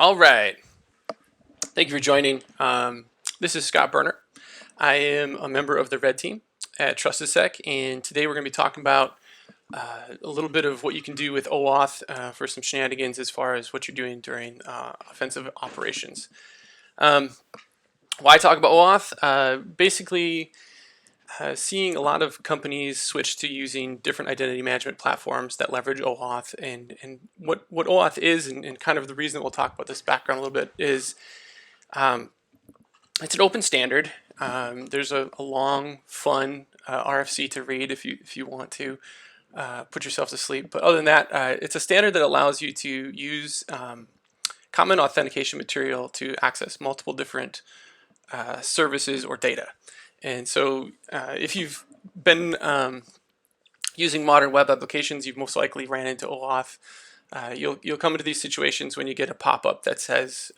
All right. Thank you for joining. This is Scott Berner. I am a member of the Red Team at TrustedSec, and today we're going to be talking about a little bit of what you can do with OAuth for some shenanigans as far as what you're doing during offensive operations. Why talk about OAuth? Basically, seeing a lot of companies switch to using different identity management platforms that leverage OAuth, and what OAuth is, and kind of the reason that we'll talk about this background a little bit is it's an open standard. There's a long, fun RFC to read if you want to put yourself to sleep. But other than that, it's a standard that allows you to use common authentication material to access multiple different services or data. And so if you've been using modern web applications, you've most likely ran into OAuth. You'll come into these situations when you get a pop-up that says,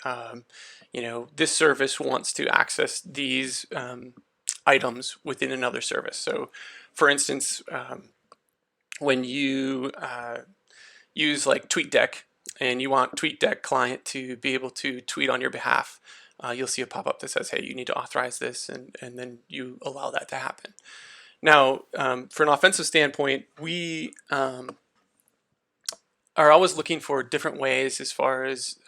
this service wants to access these items within another service. So, for instance, when you use like TweetDeck and you want TweetDeck client to be able to tweet on your behalf, you'll see a pop-up that says, hey, you need to authorize this, and then you allow that to happen. Now, for an offensive standpoint, we are always looking for different ways as far as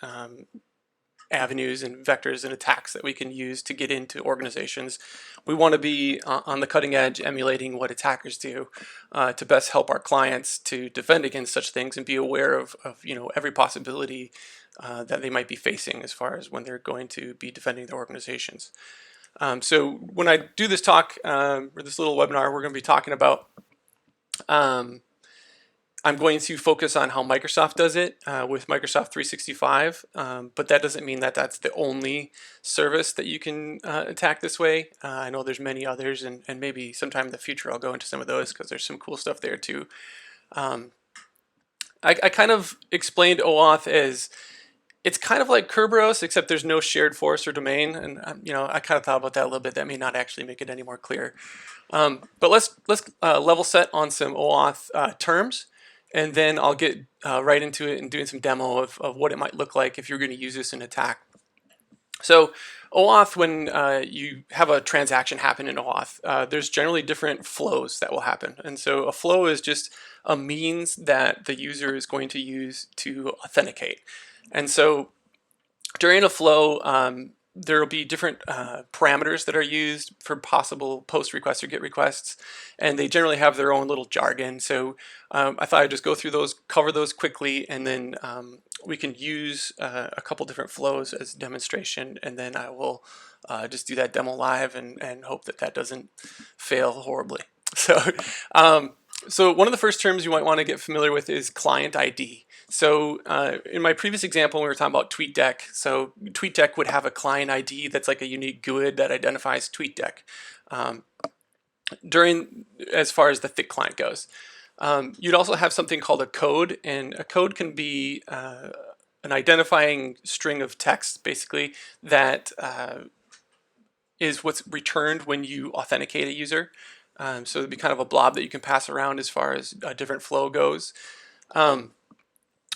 avenues and vectors and attacks that we can use to get into organizations. We want to be on the cutting edge, emulating what attackers do to best help our clients to defend against such things and be aware of every possibility that they might be facing as far as when they're going to be defending their organizations. So when I do this talk or this little webinar, we're going to be talking about I'm going to focus on how Microsoft does it with Microsoft 365, but that doesn't mean that that's the only service that you can attack this way. I know there's many others, and maybe sometime in the future I'll go into some of those because there's some cool stuff there too. I kind of explained OAuth as it's kind of like Kerberos, except there's no shared force or domain, and I kind of thought about that a little bit. That may not actually make it any more clear. But let's level set on some OAuth terms. And then I'll get right into it and doing some demo of what it might look like if you're going to use this in attack. So OAuth, when you have a transaction happen in OAuth, there's generally different flows that will happen. And so a flow is just a means that the user is going to use to authenticate. And so during a flow, there will be different parameters that are used for possible post requests or GET requests, and they generally have their own little jargon. So I thought I'd just go through those, cover those quickly, and then we can use a couple different flows as a demonstration, and then I will just do that demo live and hope that that doesn't fail horribly. So one of the first terms you might want to get familiar with is client ID. So in my previous example, we were talking about TweetDeck. So TweetDeck would have a client ID that's like a unique GUID that identifies TweetDeck as far as the thick client goes. You'd also have something called a code, and a code can be an identifying string of text, basically, that is what's returned when you authenticate a user. So it'd be kind of a blob that you can pass around as far as a different flow goes.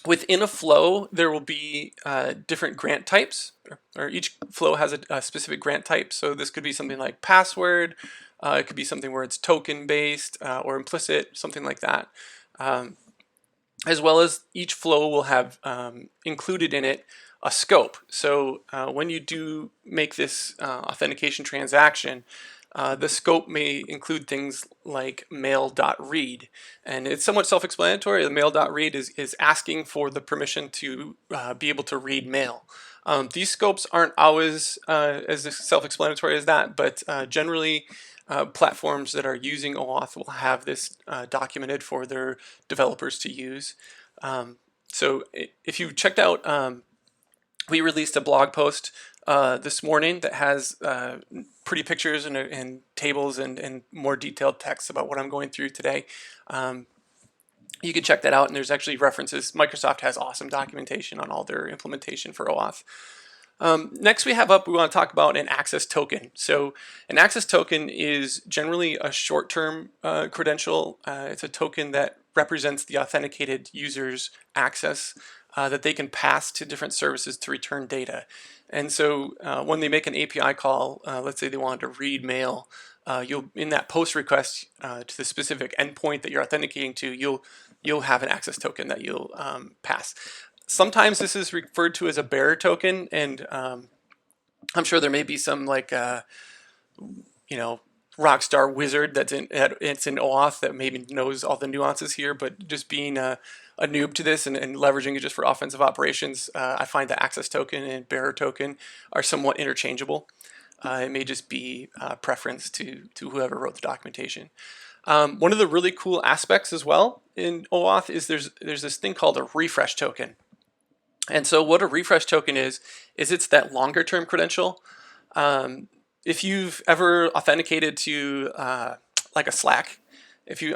Within a flow, there will be different grant types, or each flow has a specific grant type. So this could be something like password, it could be something where it's token based or implicit, something like that. As well as each flow will have included in it a scope. So when you do make this authentication transaction, the scope may include things like mail.read, and it's somewhat self-explanatory. The mail.read is asking for the permission to be able to read mail. These scopes aren't always as self-explanatory as that, but generally platforms that are using OAuth will have this documented for their developers to use. So if you checked out, we released a blog post this morning that has pretty pictures and tables and more detailed text about what I'm going through today. You can check that out, and there's actually references. Microsoft has awesome documentation on all their implementation for OAuth. Next we want to talk about an access token. So an access token is generally a short-term credential. It's a token that represents the authenticated user's access that they can pass to different services to return data. And so when they make an API call, let's say they wanted to read mail, you'll in that post request to the specific endpoint that you're authenticating to, you'll have an access token that you'll pass. Sometimes this is referred to as a bearer token, and I'm sure there may be some like you know, rockstar wizard it's in OAuth that maybe knows all the nuances here, but just being a noob to this and leveraging it just for offensive operations, I find that access token and bearer token are somewhat interchangeable. It may just be preference to whoever wrote the documentation. One of the really cool aspects as well in OAuth is there's this thing called a refresh token. And so what a refresh token is it's that longer term credential. If you've ever authenticated to like a Slack,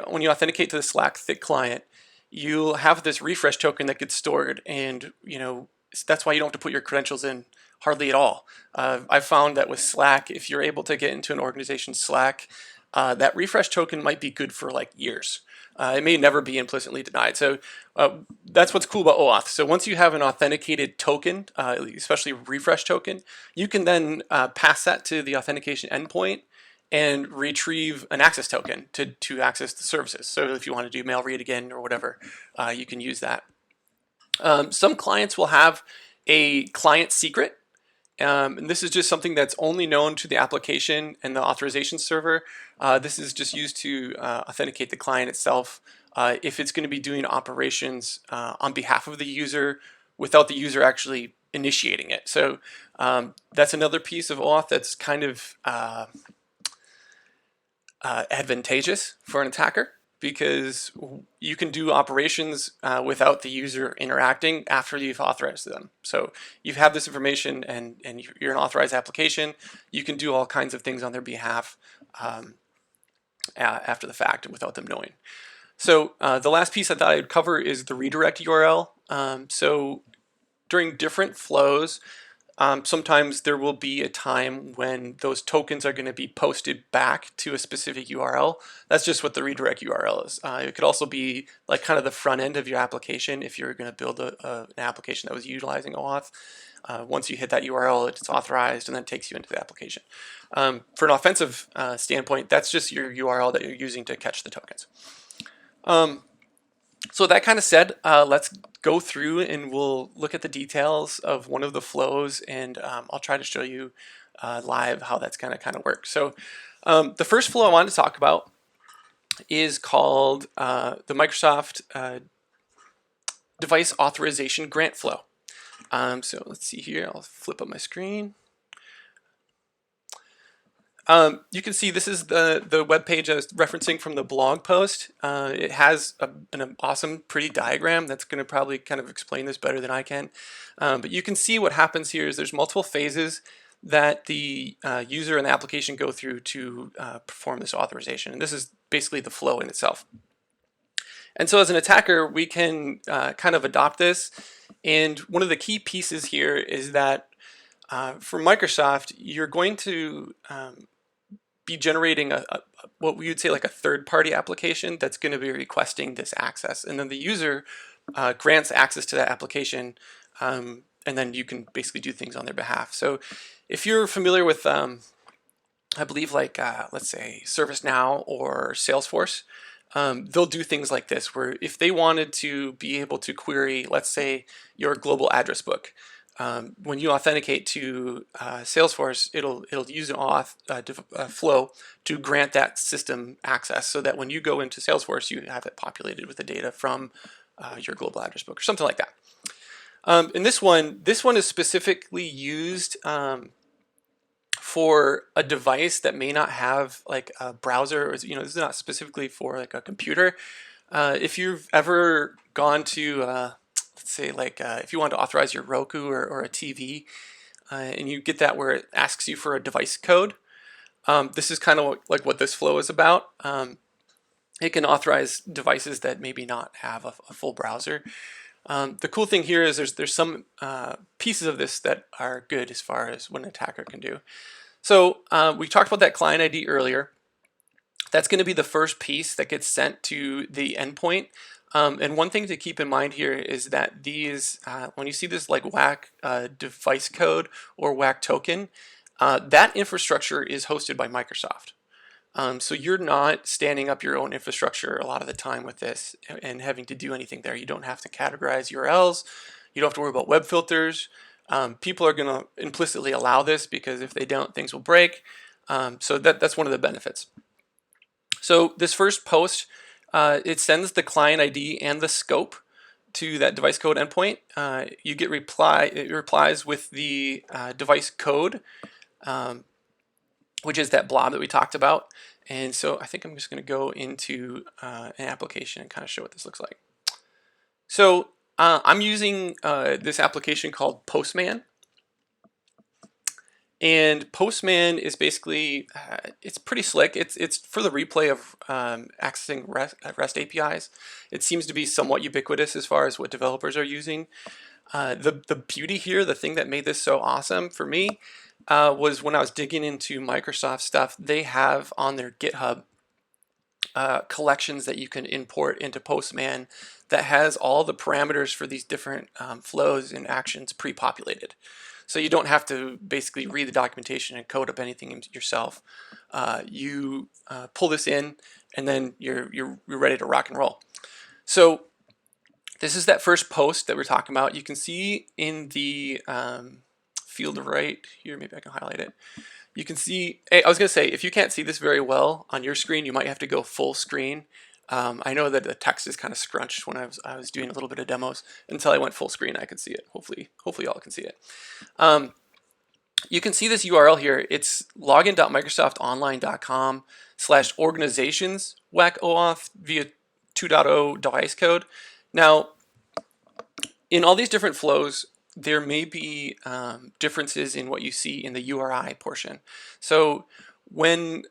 when you authenticate to the Slack thick client, you'll have this refresh token that gets stored, and that's why you don't have to put your credentials in hardly at all. I've found that with Slack, if you're able to get into an organization's Slack, that refresh token might be good for like years. It may never be implicitly denied. So that's what's cool about OAuth. So once you have an authenticated token, especially refresh token, you can then pass that to the authentication endpoint and retrieve an access token to access the services. So if you want to do mail read again or whatever, you can use that. Some clients will have a client secret. And this is just something that's only known to the application and the authorization server. This is just used to authenticate the client itself if it's going to be doing operations on behalf of the user without the user actually initiating it. So that's another piece of OAuth that's kind of advantageous for an attacker, because you can do operations without the user interacting after you've authorized them. So you have this information and you're an authorized application, you can do all kinds of things on their behalf after the fact without them knowing. So the last piece I thought I would cover is the redirect URL. So during different flows, sometimes there will be a time when those tokens are going to be posted back to a specific URL. That's just what the redirect URL is. It could also be like kind of the front end of your application if you're going to build an application that was utilizing OAuth. Once you hit that URL, it's authorized and then takes you into the application. For an offensive standpoint, that's just your URL that you're using to catch the tokens. So that kind of said, let's go through and we'll look at the details of one of the flows, and I'll try to show you live how that's kind of works. So the first flow I wanted to talk about is called the Microsoft Device Authorization Grant Flow. So let's see here, I'll flip up my screen. You can see this is the web page I was referencing from the blog post. It has an awesome, pretty diagram that's going to probably kind of explain this better than I can. But you can see what happens here is there's multiple phases that the user and the application go through to perform this authorization. And this is basically the flow in itself. And so as an attacker, we can kind of adopt this. And one of the key pieces here is that for Microsoft, you're going to be generating what we would say like a third-party application that's going to be requesting this access, and then the user grants access to that application, and then you can basically do things on their behalf. So if you're familiar with I believe like let's say ServiceNow or Salesforce, they'll do things like this, where if they wanted to be able to query, let's say, your global address book, when you authenticate to Salesforce, it'll use an auth flow to grant that system access, so that when you go into Salesforce, you have it populated with the data from your global address book or something like that. And this one is specifically used for a device that may not have like a browser, or this is not specifically for like a computer. If you've ever gone to let's say like if you want to authorize your Roku or a TV, and you get that where it asks you for a device code, this is kind of like what this flow is about. It can authorize devices that maybe not have a full browser. The cool thing here is there's some pieces of this that are good as far as what an attacker can do. So we talked about that client ID earlier. That's going to be the first piece that gets sent to the endpoint. And one thing to keep in mind here is that these, when you see this like WAC device code or WAC token, that infrastructure is hosted by Microsoft. So you're not standing up your own infrastructure a lot of the time with this and having to do anything there. You don't have to categorize URLs. You don't have to worry about web filters. People are going to implicitly allow this because if they don't, things will break. So that's one of the benefits. So this first post, it sends the client ID and the scope to that device code endpoint. You get it replies with the device code, which is that blob that we talked about. And so I think I'm just going to go into an application and kind of show what this looks like. So I'm using this application called Postman. And Postman is basically, it's pretty slick. It's for the replay of accessing REST APIs. It seems to be somewhat ubiquitous as far as what developers are using. The beauty here, the thing that made this so awesome for me, was when I was digging into Microsoft stuff, they have on their GitHub collections that you can import into Postman that has all the parameters for these different flows and actions pre-populated. So you don't have to basically read the documentation and code up anything yourself. You pull this in, and then you're ready to rock and roll. So this is that first post that we're talking about. You can see in the field right here, maybe I can highlight it. You can see, I was going to say, if you can't see this very well on your screen, you might have to go full screen. I know that the text is kind of scrunched when I was doing a little bit of demos. Until I went full screen, I could see it. Hopefully y'all can see it. You can see this URL here. It's login.microsoftonline.com/organizations WAC OAuth via 2.0 device code. Now, in all these different flows, there may be differences in what you see in the URI portion. So when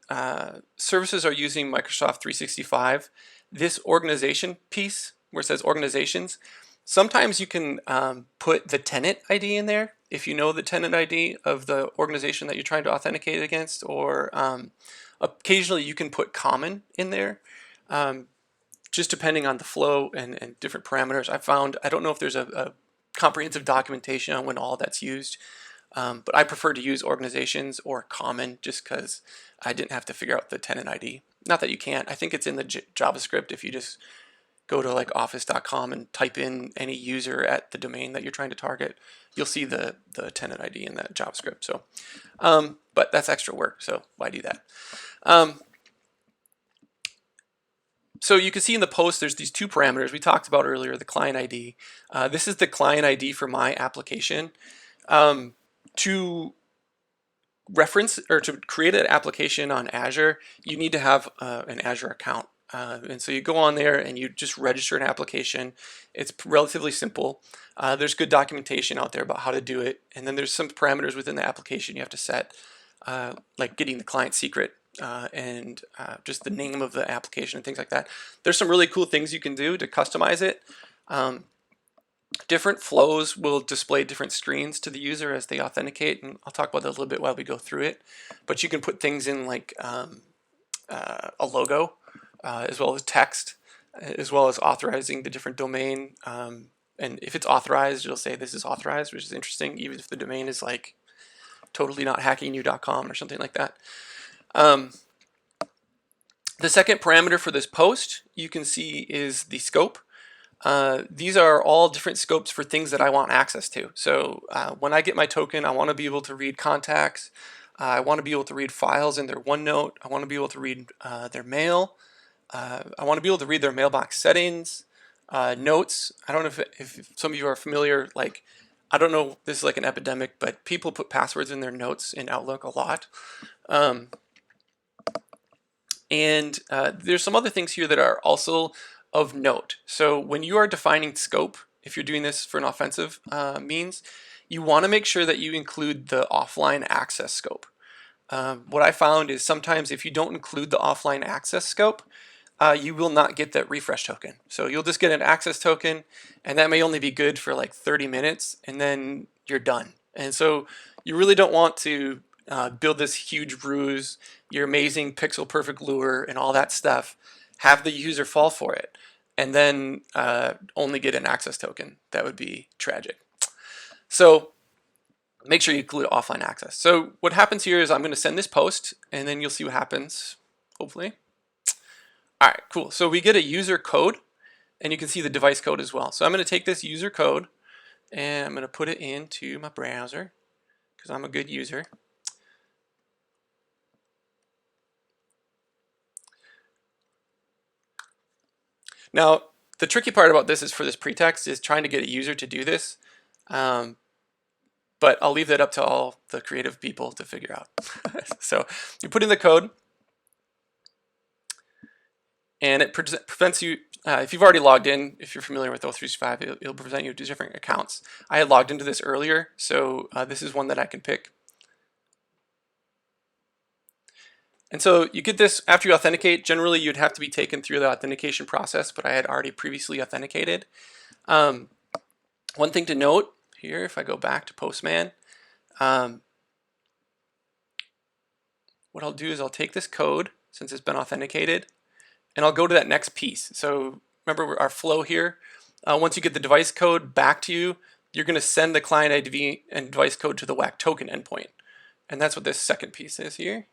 services are using Microsoft 365, this organization piece where it says organizations, sometimes you can put the tenant ID in there if you know the tenant ID of the organization that you're trying to authenticate against, or occasionally you can put common in there. Just depending on the flow and different parameters. I don't know if there's a comprehensive documentation on when all that's used, but I prefer to use organizations or common just because I didn't have to figure out the tenant ID. Not that you can't. I think it's in the JavaScript. If you just go to like office.com and type in any user at the domain that you're trying to target, you'll see the tenant ID in that JavaScript. So, but that's extra work, so why do that? So you can see in the post there's these two parameters we talked about earlier, the client ID. This is the client ID for my application. To reference or to create an application on Azure, you need to have an Azure account. And so you go on there and you just register an application. It's relatively simple. There's good documentation out there about how to do it. And then there's some parameters within the application you have to set, like getting the client secret. And just the name of the application and things like that. There's some really cool things you can do to customize it. Different flows will display different screens to the user as they authenticate, and I'll talk about that a little bit while we go through it. But you can put things in like a logo, as well as text, as well as authorizing the different domain. And if it's authorized, you'll say this is authorized, which is interesting, even if the domain is like totally not hackingyou.com or something like that. The second parameter for this post you can see is the scope. These are all different scopes for things that I want access to. So when I get my token, I want to be able to read contacts. I want to be able to read files in their OneNote. I want to be able to read their mail. I want to be able to read their mailbox settings, notes. I don't know if some of you are familiar, like, I don't know, this is like an epidemic, but people put passwords in their notes in Outlook a lot. And there's some other things here that are also of note. So when you are defining scope, if you're doing this for an offensive means, you want to make sure that you include the offline access scope. What I found is sometimes if you don't include the offline access scope, you will not get that refresh token. So you'll just get an access token, and that may only be good for like 30 minutes, and then you're done. And so you really don't want to build this huge ruse, your amazing pixel perfect lure and all that stuff, have the user fall for it. and then only get an access token. That would be tragic. So make sure you include offline access. So what happens here is I'm going to send this post, and then you'll see what happens, hopefully. All right, cool. So we get a user code, and you can see the device code as well. So I'm going to take this user code, and I'm going to put it into my browser, because I'm a good user. Now, the tricky part about this is for this pretext is trying to get a user to do this. But I'll leave that up to all the creative people to figure out. So you put in the code, and it prevents you, if you've already logged in, if you're familiar with O365, it'll present you to different accounts. I had logged into this earlier, so this is one that I can pick. And so you get this after you authenticate. Generally, you'd have to be taken through the authentication process, but I had already previously authenticated. One thing to note here, if I go back to Postman, what I'll do is I'll take this code, since it's been authenticated, and I'll go to that next piece. So remember our flow here. Once you get the device code back to you, you're going to send the client ID and device code to the WAC token endpoint. And that's what this second piece is here.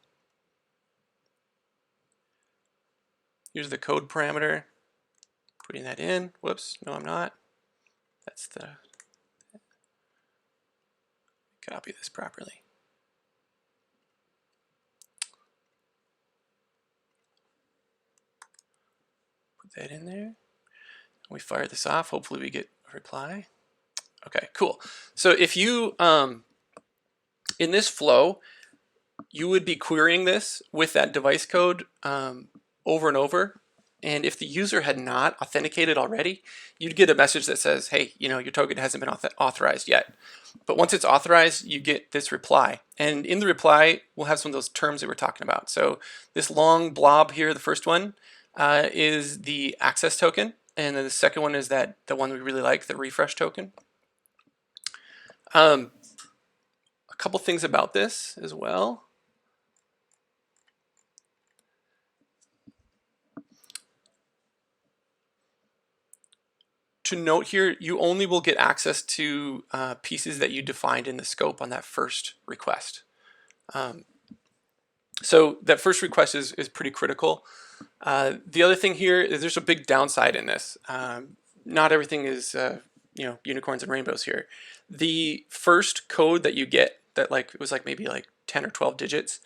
Here's the code parameter. Putting that in. Whoops, no I'm not. That's the, copy this properly. Put that in there. We fire this off. Hopefully we get a reply. Okay, cool. So if you, in this flow, you would be querying this with that device code over and over. And if the user had not authenticated already, you'd get a message that says, hey, your token hasn't been authorized yet. But once it's authorized, you get this reply. And in the reply, we'll have some of those terms that we're talking about. So this long blob here, the first one, is the access token. And then the second one is the one we really like, the refresh token. A couple things about this as well. To note here, you only will get access to pieces that you defined in the scope on that first request. So that first request is pretty critical. The other thing here is there's a big downside in this. Not everything is unicorns and rainbows here. The first code that you get, that it was maybe 10 or 12 digits,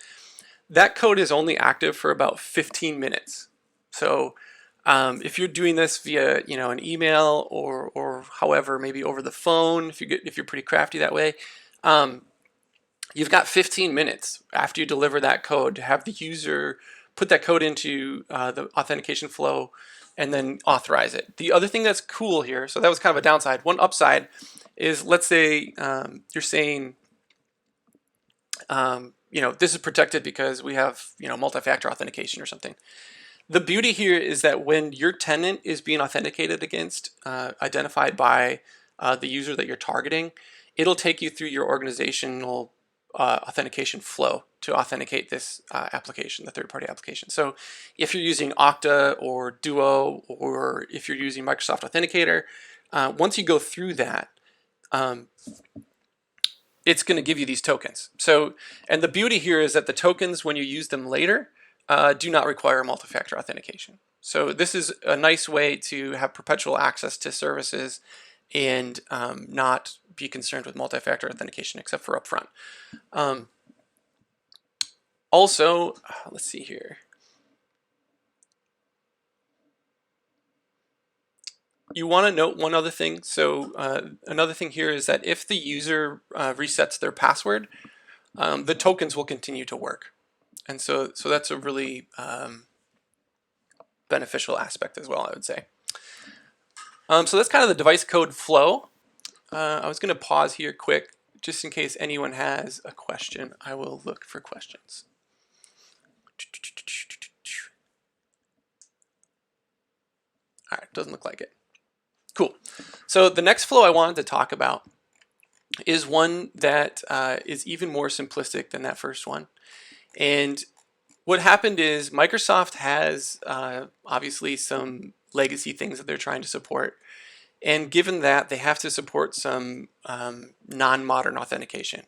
that code is only active for about 15 minutes. So if you're doing this via an email or however, maybe over the phone, if you're pretty crafty that way, you've got 15 minutes after you deliver that code to have the user put that code into the authentication flow and then authorize it. The other thing that's cool here, so that was kind of a downside. One upside is, let's say you're saying this is protected because we have multi-factor authentication or something. The beauty here is that when your tenant is being authenticated against, identified by the user that you're targeting, it'll take you through your organizational authentication flow to authenticate this application, the third-party application. So if you're using Okta or Duo, or if you're using Microsoft Authenticator, once you go through that, it's going to give you these tokens. So, and the beauty here is that the tokens, when you use them later, do not require multi-factor authentication. So this is a nice way to have perpetual access to services and not be concerned with multi-factor authentication except for upfront. Also, let's see here. You want to note one other thing. So another thing here is that if the user resets their password, the tokens will continue to work. And so that's a really beneficial aspect as well, I would say. So that's kind of the device code flow. I was going to pause here quick, just in case anyone has a question. I will look for questions. All right, doesn't look like it. Cool. So the next flow I wanted to talk about is one that is even more simplistic than that first one. And what happened is Microsoft has obviously some legacy things that they're trying to support. And given that, they have to support some non-modern authentication.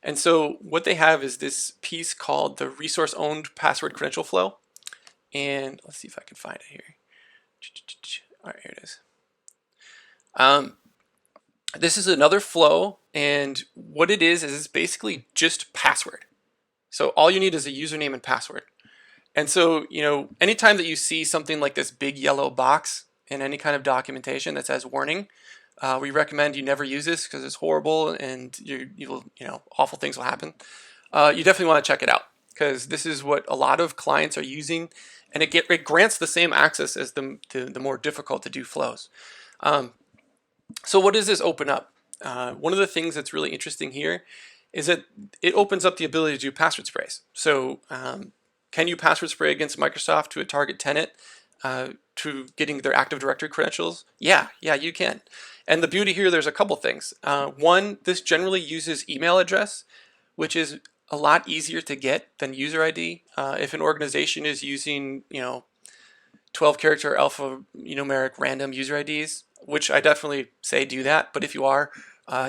And so what they have is this piece called the resource-owned password credential flow. And let's see if I can find it here. All right, here it is. This is another flow, and what it is it's basically just password. So all you need is a username and password. And so, anytime that you see something like this big yellow box in any kind of documentation that says warning, we recommend you never use this because it's horrible and awful things will happen. You definitely want to check it out because this is what a lot of clients are using, and it grants the same access as the more difficult to do flows. So what does this open up? One of the things that's really interesting here is that it opens up the ability to do password sprays. So can you password spray against Microsoft to a target tenant to getting their Active Directory credentials? Yeah, you can. And the beauty here, there's a couple things. One, this generally uses email address, which is a lot easier to get than user ID. If an organization is using, 12-character alphanumeric random user IDs, which I definitely say do that, but if you are,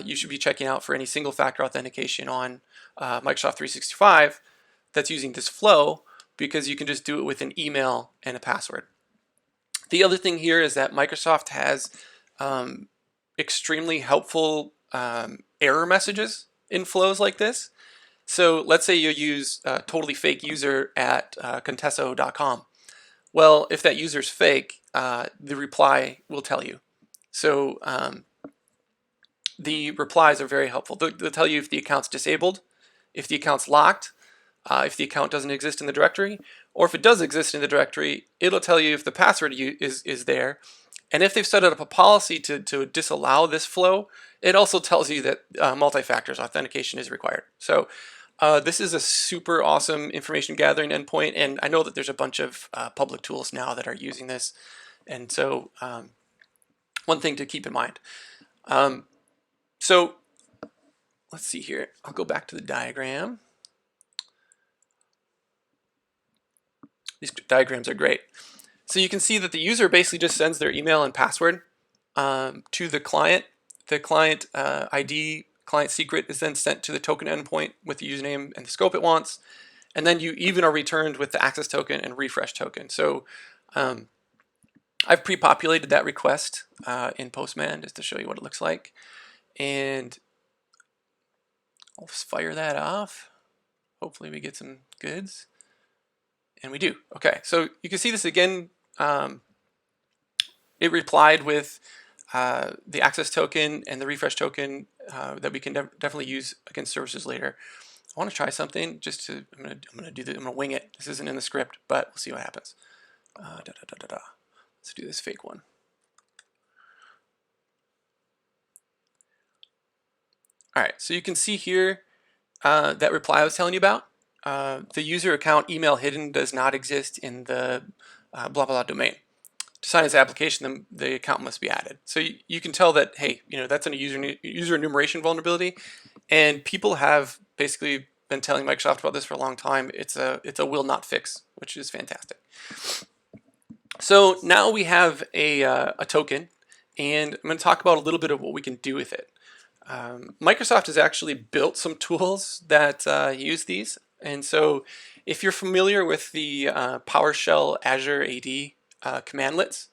you should be checking out for any single-factor authentication on Microsoft 365 that's using this flow, because you can just do it with an email and a password. The other thing here is that Microsoft has extremely helpful error messages in flows like this. So let's say you use totally fake user at contesso.com. Well, if that user's fake, the reply will tell you. So the replies are very helpful. They'll tell you if the account's disabled, if the account's locked, if the account doesn't exist in the directory, or if it does exist in the directory, it'll tell you if the password is there. And if they've set up a policy to disallow this flow, it also tells you that multi-factors authentication is required. So this is a super awesome information gathering endpoint, and I know that there's a bunch of public tools now that are using this. And so one thing to keep in mind. So let's see here. I'll go back to the diagram. These diagrams are great. So you can see that the user basically just sends their email and password to the client. The client ID, client secret, is then sent to the token endpoint with the username and the scope it wants. And then you even are returned with the access token and refresh token. So I've pre-populated that request in Postman just to show you what it looks like. And I'll just fire that off. Hopefully we get some goods. And we do. Okay, so you can see this again. It replied with the access token and the refresh token that we can definitely use against services later. I want to try something just to. I'm gonna wing it. This isn't in the script, but we'll see what happens. Let's do this fake one. All right, so you can see here that reply I was telling you about. The user account email hidden does not exist in the blah blah domain. To sign this application, the account must be added. So you can tell that, hey, that's a user enumeration vulnerability, and people have basically been telling Microsoft about this for a long time. It's a will not fix, which is fantastic. So now we have a token, and I'm going to talk about a little bit of what we can do with it. Microsoft has actually built some tools that use these, and so if you're familiar with the PowerShell Azure AD commandlets,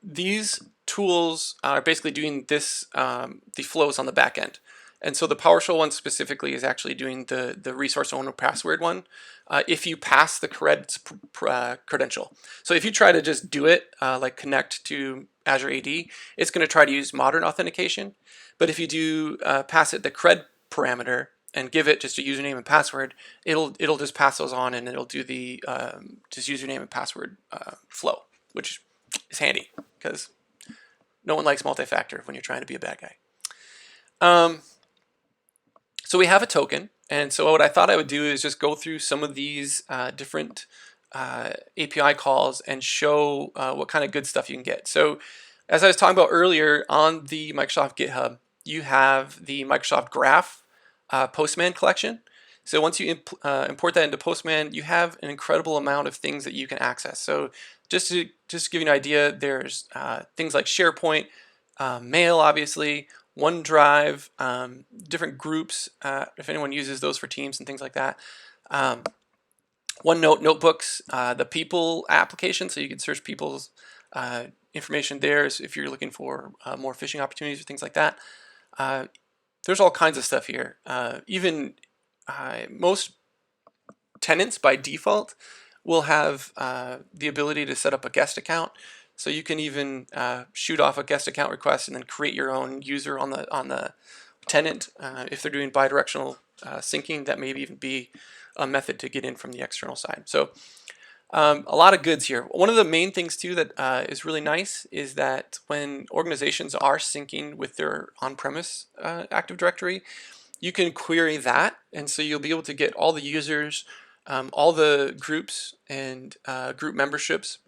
these tools are basically doing this, the flows on the back end. And so the PowerShell one specifically is actually doing the resource owner password one if you pass the credential. So if you try to just do it, like connect to Azure AD, it's going to try to use modern authentication. But if you do pass it the cred parameter and give it just a username and password, it'll just pass those on, and it'll do the just username and password flow, which is handy because no one likes multi-factor when you're trying to be a bad guy. So we have a token, and so what I thought I would do is just go through some of these different API calls and show what kind of good stuff you can get. So as I was talking about earlier, on the Microsoft GitHub, you have the Microsoft Graph Postman collection. So once you import that into Postman, you have an incredible amount of things that you can access. So just to give you an idea, there's things like SharePoint, Mail, obviously, OneDrive, different groups, if anyone uses those for Teams and things like that. OneNote notebooks, the People application, so you can search people's information there if you're looking for more phishing opportunities or things like that. There's all kinds of stuff here. Even most tenants by default will have the ability to set up a guest account. So you can even shoot off a guest account request and then create your own user on the tenant. If they're doing bidirectional syncing, that may even be a method to get in from the external side. So a lot of goods here. One of the main things too that is really nice is that when organizations are syncing with their on-premise Active Directory, you can query that, and so you'll be able to get all the users, all the groups and group memberships,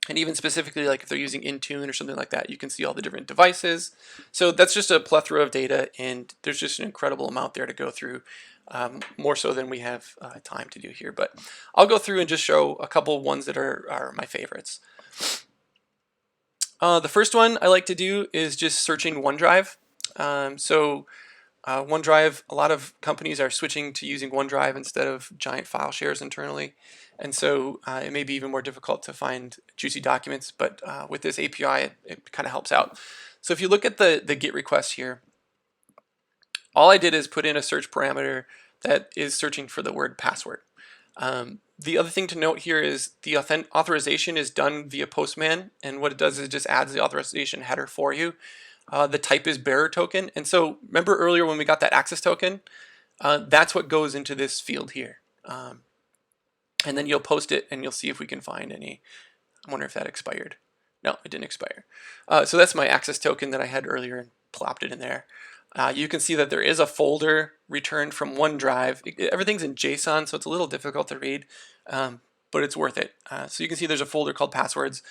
and even specifically like if they're using Intune or something like that, you can see all the different devices. So that's just a plethora of data, and there's just an incredible amount there to go through, more so than we have time to do here. But I'll go through and just show a couple ones that are my favorites. The first one I like to do is just searching OneDrive. OneDrive, a lot of companies are switching to using OneDrive instead of giant file shares internally. And so it may be even more difficult to find juicy documents, but with this API, it kind of helps out. So if you look at the GET request here, all I did is put in a search parameter that is searching for the word password. The other thing to note here is the authorization is done via Postman, and what it does is it just adds the authorization header for you. The type is bearer token, and so remember earlier when we got that access token, that's what goes into this field here. And then you'll post it and you'll see if we can find any. I wonder if that expired. No, it didn't expire. So that's my access token that I had earlier and plopped it in there. You can see that there is a folder returned from OneDrive. Everything's in JSON, so it's a little difficult to read, but it's worth it. So you can see there's a folder called passwords.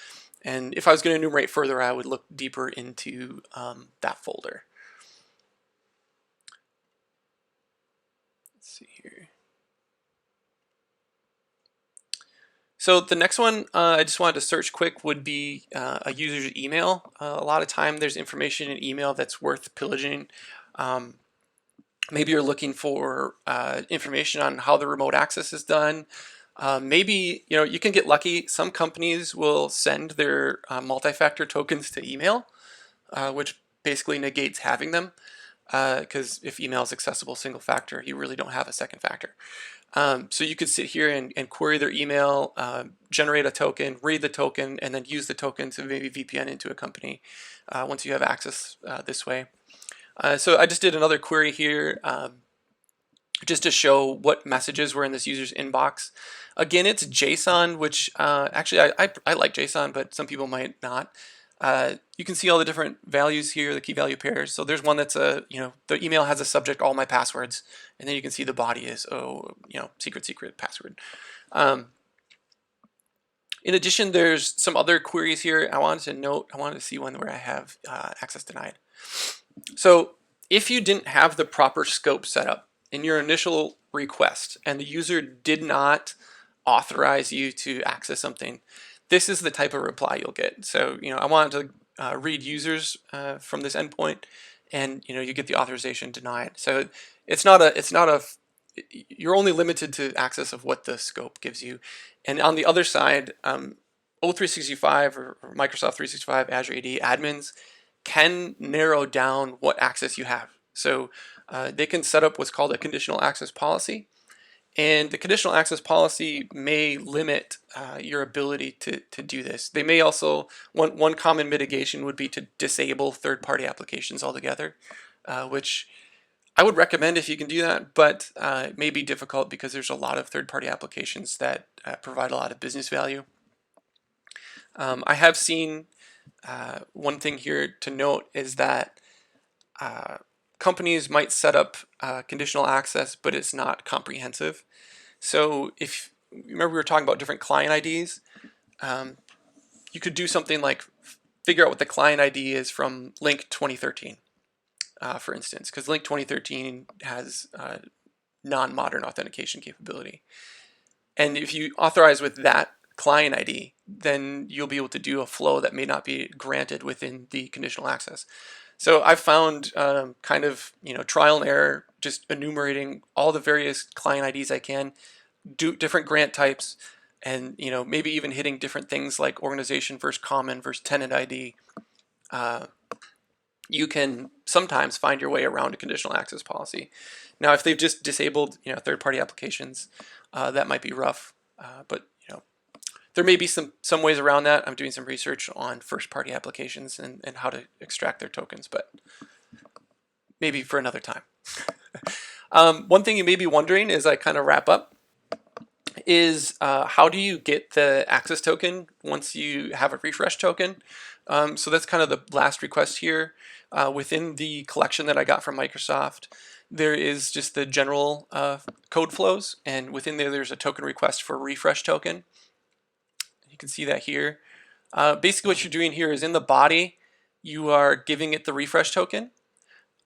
And if I was going to enumerate further, I would look deeper into that folder. Let's see here. So the next one I just wanted to search quick would be a user's email. A lot of time there's information in email that's worth pillaging. Maybe you're looking for information on how the remote access is done. Maybe you can get lucky. Some companies will send their multi-factor tokens to email, which basically negates having them, because if email is accessible single factor, you really don't have a second factor. So you could sit here and query their email, generate a token, read the token, and then use the token to maybe VPN into a company once you have access this way. So I just did another query here just to show what messages were in this user's inbox. Again, it's JSON, which actually I like JSON, but some people might not. You can see all the different values here, the key value pairs. So there's one that's the email has a subject, all my passwords, and then you can see the body is, secret password. In addition, there's some other queries here I wanted to see one where I have access denied. So if you didn't have the proper scope set up in your initial request and the user did not authorize you to access something, this is the type of reply you'll get. So, I wanted to read users from this endpoint, and you get the authorization denied. So you're only limited to access of what the scope gives you. And on the other side, O365 or Microsoft 365 Azure AD admins can narrow down what access you have. So they can set up what's called a conditional access policy. And the conditional access policy may limit your ability to do this. They may also, one common mitigation would be to disable third-party applications altogether, which I would recommend if you can do that, but it may be difficult because there's a lot of third-party applications that provide a lot of business value. I have seen one thing here to note is that companies might set up conditional access, but it's not comprehensive. So if you remember we were talking about different client IDs, you could do something like figure out what the client ID is from Link 2013, for instance, because Link 2013 has non-modern authentication capability. And if you authorize with that client ID, then you'll be able to do a flow that may not be granted within the conditional access. So I've found kind of, trial and error, just enumerating all the various client IDs I can, do different grant types, and maybe even hitting different things like organization versus common versus tenant ID. You can sometimes find your way around a conditional access policy. Now, if they've just disabled, third-party applications, that might be rough. But there may be some ways around that. I'm doing some research on first-party applications and how to extract their tokens, but maybe for another time. One thing you may be wondering as I kind of wrap up is how do you get the access token once you have a refresh token? So that's kind of the last request here. Within the collection that I got from Microsoft, there is just the general code flows, and within there's a token request for refresh token. You can see that here. Basically what you're doing here is in the body, you are giving it the refresh token.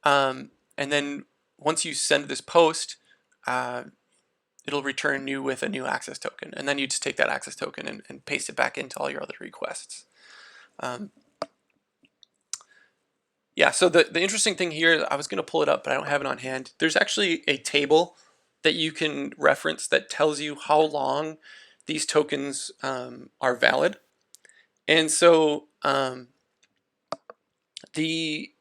And then once you send this post, it'll return you with a new access token. And then you just take that access token and paste it back into all your other requests. Yeah, so the interesting thing here, I was going to pull it up, but I don't have it on hand. There's actually a table that you can reference that tells you how long these tokens are valid. And so the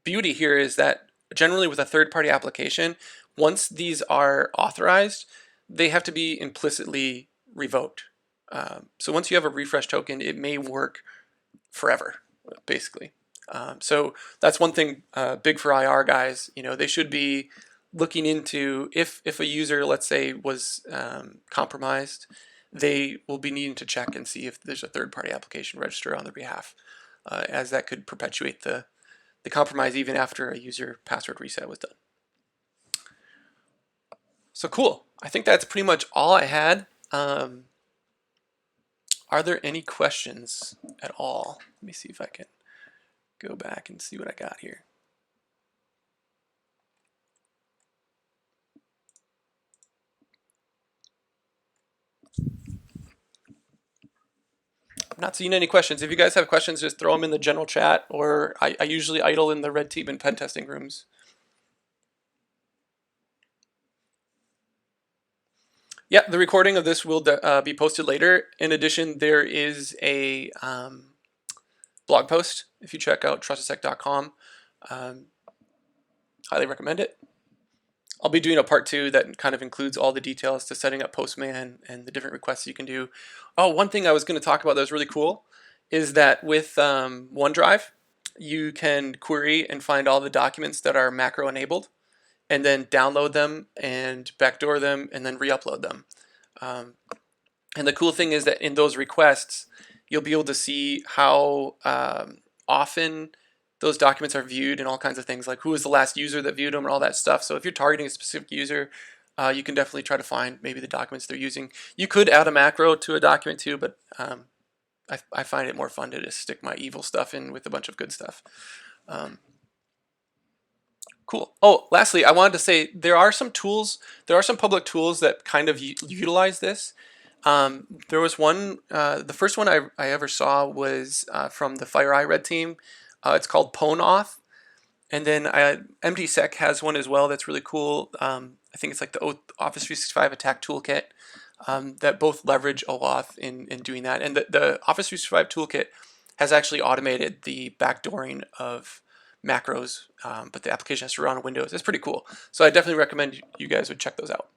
beauty here is that generally with a third-party application, once these are authorized, they have to be implicitly revoked. So once you have a refresh token, it may work forever, basically. So that's one thing big for IR guys. They should be looking into if a user, let's say, was compromised, they will be needing to check and see if there's a third-party application registered on their behalf, as that could perpetuate the compromise even after a user password reset was done. So cool. I think that's pretty much all I had. Are there any questions at all? Let me see if I can go back and see what I got here. I'm not seeing any questions. If you guys have questions, just throw them in the general chat, or I usually idle in the red team and pen testing rooms. Yeah, the recording of this will be posted later. In addition, there is a blog post if you check out trustsec.com. Highly recommend it. I'll be doing a part 2 that kind of includes all the details to setting up Postman and the different requests you can do. Oh, one thing I was going to talk about that was really cool is that with OneDrive, you can query and find all the documents that are macro enabled, and then download them and backdoor them and then re-upload them. And the cool thing is that in those requests, you'll be able to see how often those documents are viewed and all kinds of things, like who was the last user that viewed them and all that stuff. So if you're targeting a specific user, you can definitely try to find maybe the documents they're using. You could add a macro to a document too, but I find it more fun to just stick my evil stuff in with a bunch of good stuff. Cool. Oh, lastly, I wanted to say there are some tools, there are some public tools that kind of utilize this. There was one, the first one I ever saw was from the FireEye Red team. It's called OAuth. And then MDSec has one as well that's really cool. I think it's like the Office 365 Attack Toolkit that both leverage OAuth in doing that. And the Office 365 Toolkit has actually automated the backdooring of macros, but the application has to run on Windows. It's pretty cool. So I definitely recommend you guys would check those out.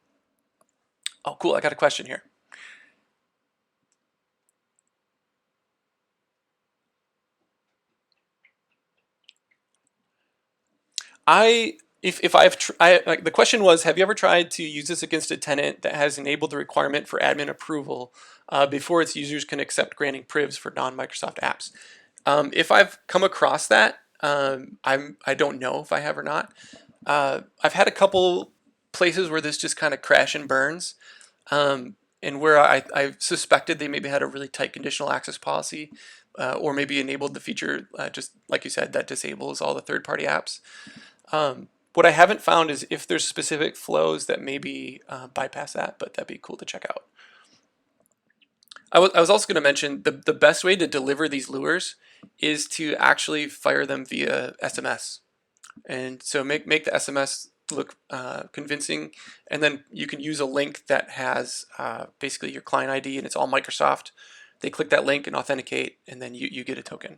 Oh, cool. I got a question here. Like the question was, have you ever tried to use this against a tenant that has enabled the requirement for admin approval before its users can accept granting privs for non-Microsoft apps? If I've come across that, I don't know if I have or not. I've had a couple places where this just kind of crash and burns, and where I suspected they maybe had a really tight conditional access policy, or maybe enabled the feature, just like you said, that disables all the third-party apps. What I haven't found is if there's specific flows that maybe bypass that, but that'd be cool to check out. I was also going to mention the best way to deliver these lures is to actually fire them via SMS. And so make the SMS look convincing, and then you can use a link that has basically your client ID and it's all Microsoft. They click that link and authenticate, and then you get a token.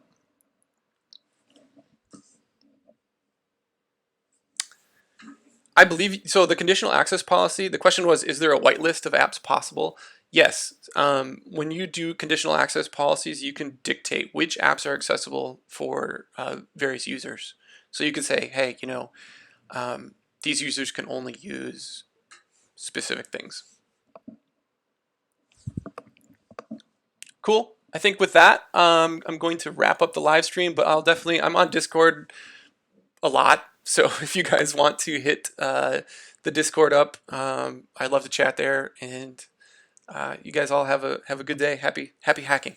I believe so. The conditional access policy, the question was, is there a whitelist of apps possible? Yes. When you do conditional access policies, you can dictate which apps are accessible for various users. So you can say, hey, these users can only use specific things. Cool. I think with that, I'm going to wrap up the live stream, but I'm on Discord a lot. So if you guys want to hit the Discord up, I'd love to chat there. And you guys all have a good day. Happy hacking.